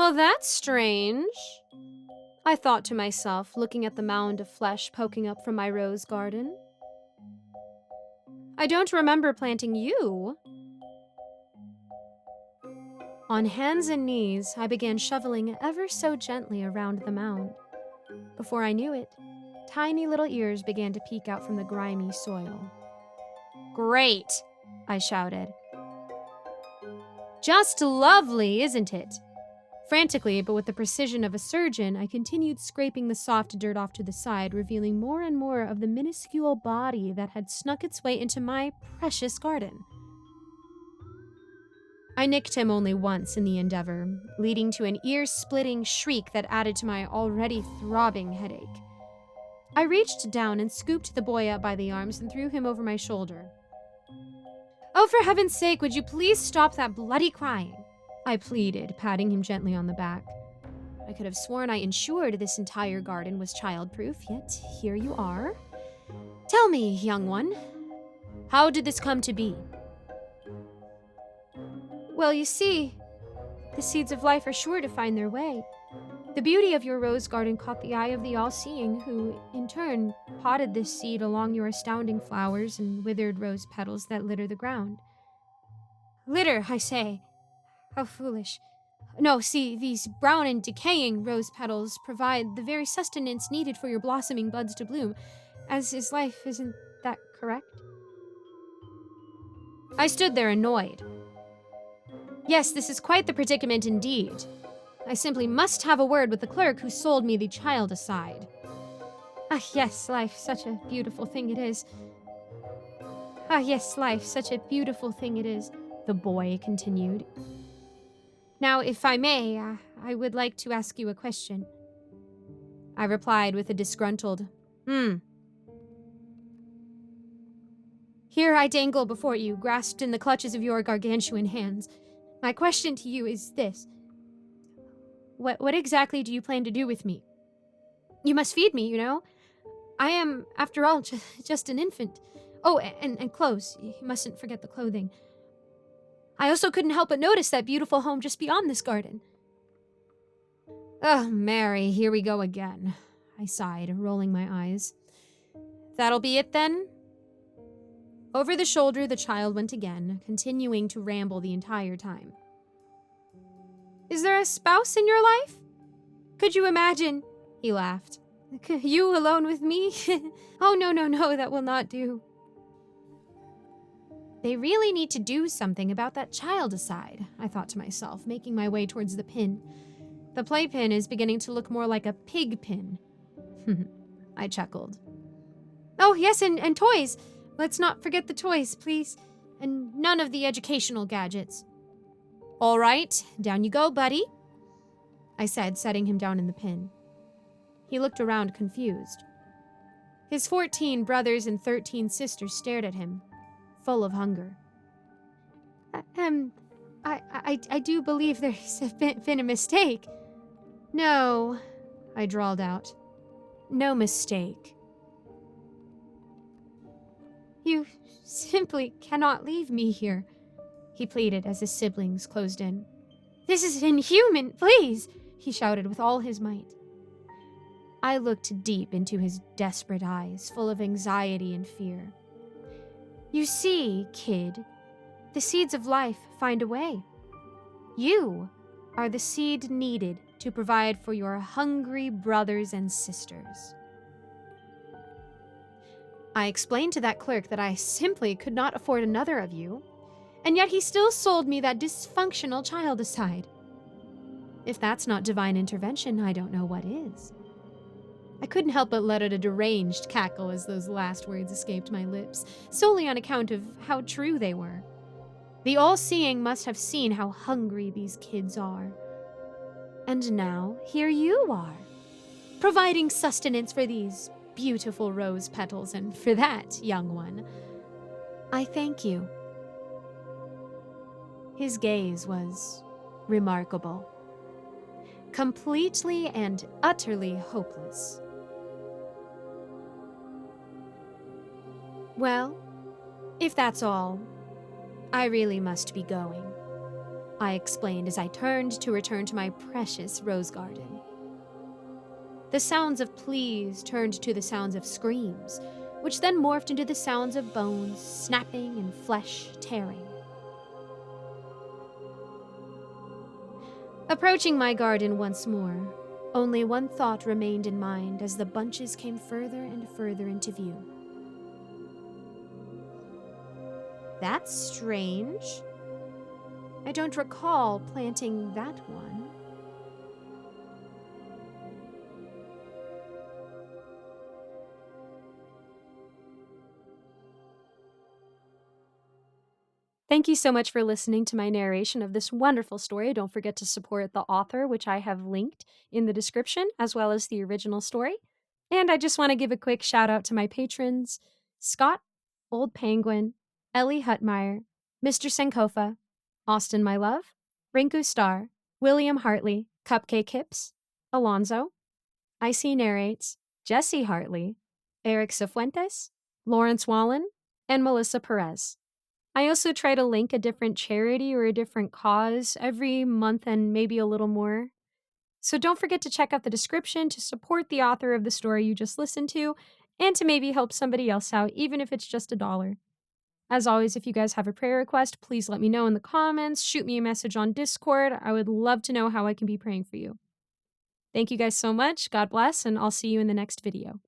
Well, that's strange, I thought to myself, looking at the mound of flesh poking up from my rose garden. I don't remember planting you. On hands and knees, I began shoveling ever so gently around the mound. Before I knew it, tiny little ears began to peek out from the grimy soil. Great, I shouted. Just lovely, isn't it? Frantically, but with the precision of a surgeon, I continued scraping the soft dirt off to the side, revealing more and more of the minuscule body that had snuck its way into my precious garden. I nicked him only once in the endeavor, leading to an ear-splitting shriek that added to my already throbbing headache. I reached down and scooped the boy up by the arms and threw him over my shoulder. Oh, for heaven's sake, would you please stop that bloody crying? I pleaded, patting him gently on the back. I could have sworn I ensured this entire garden was child-proof, yet here you are. Tell me, young one, how did this come to be? Well, you see, the seeds of life are sure to find their way. The beauty of your rose garden caught the eye of the all-seeing, who, in turn, potted this seed along your astounding flowers and withered rose petals that litter the ground. Litter, I say. How foolish. No, see, these brown and decaying rose petals provide the very sustenance needed for your blossoming buds to bloom, as is life, isn't that correct? I stood there annoyed. Yes, this is quite the predicament indeed. I simply must have a word with the clerk who sold me the child aside. Ah, yes, life, such a beautiful thing it is. Ah, yes, life, such a beautiful thing it is, the boy continued. Now, if I may, I would like to ask you a question. I replied with a disgruntled, Here I dangle before you, grasped in the clutches of your gargantuan hands. My question to you is this. What exactly do you plan to do with me? You must feed me, you know. I am, after all, just an infant. Oh, and clothes. You mustn't forget the clothing. I also couldn't help but notice that beautiful home just beyond this garden. Oh, Mary, here we go again, I sighed, rolling my eyes. That'll be it then? Over the shoulder, the child went again, continuing to ramble the entire time. Is there a spouse in your life? Could you imagine? He laughed. You alone with me? Oh, no, that will not do. They really need to do something about that child aside, I thought to myself, making my way towards the pin. The playpin is beginning to look more like a pig pin. I chuckled. Oh, yes, and toys. Let's not forget the toys, please. And none of the educational gadgets. All right, down you go, buddy, I said, setting him down in the pin. He looked around confused. His 14 brothers and 13 sisters stared at him, full of hunger. I do believe there's been a mistake. No, I drawled out. No mistake. You simply cannot leave me here, he pleaded as his siblings closed in. This is inhuman, please, he shouted with all his might. I looked deep into his desperate eyes, full of anxiety and fear. You see, kid, the seeds of life find a way. You are the seed needed to provide for your hungry brothers and sisters. I explained to that clerk that I simply could not afford another of you, and yet he still sold me that dysfunctional child aside. If that's not divine intervention, I don't know what is. I couldn't help but let out a deranged cackle as those last words escaped my lips, solely on account of how true they were. The all-seeing must have seen how hungry these kids are. And now, here you are, providing sustenance for these beautiful rose petals, and for that, young one, I thank you. His gaze was remarkable. Completely and utterly hopeless. Well, if that's all, I really must be going. I explained as I turned to return to my precious rose garden. The sounds of pleas turned to the sounds of screams, which then morphed into the sounds of bones snapping and flesh tearing. Approaching my garden once more, only one thought remained in mind as the bunches came further and further into view. That's strange. I don't recall planting that one. Thank you so much for listening to my narration of this wonderful story. Don't forget to support the author, which I have linked in the description, as well as the original story. And I just want to give a quick shout out to my patrons Scott, Old Penguin, Ellie Hutmeyer, Mr. Sankofa, Austin My Love, Rinku Star, William Hartley, Cupcake Hips, Alonzo, Icy Narrates, Jesse Hartley, Eric Cifuentes, Lawrence Wallen, and Melissa Perez. I also try to link a different charity or a different cause every month and maybe a little more. So don't forget to check out the description to support the author of the story you just listened to and to maybe help somebody else out, even if it's just $1. As always, if you guys have a prayer request, please let me know in the comments. Shoot me a message on Discord. I would love to know how I can be praying for you. Thank you guys so much. God bless, and I'll see you in the next video.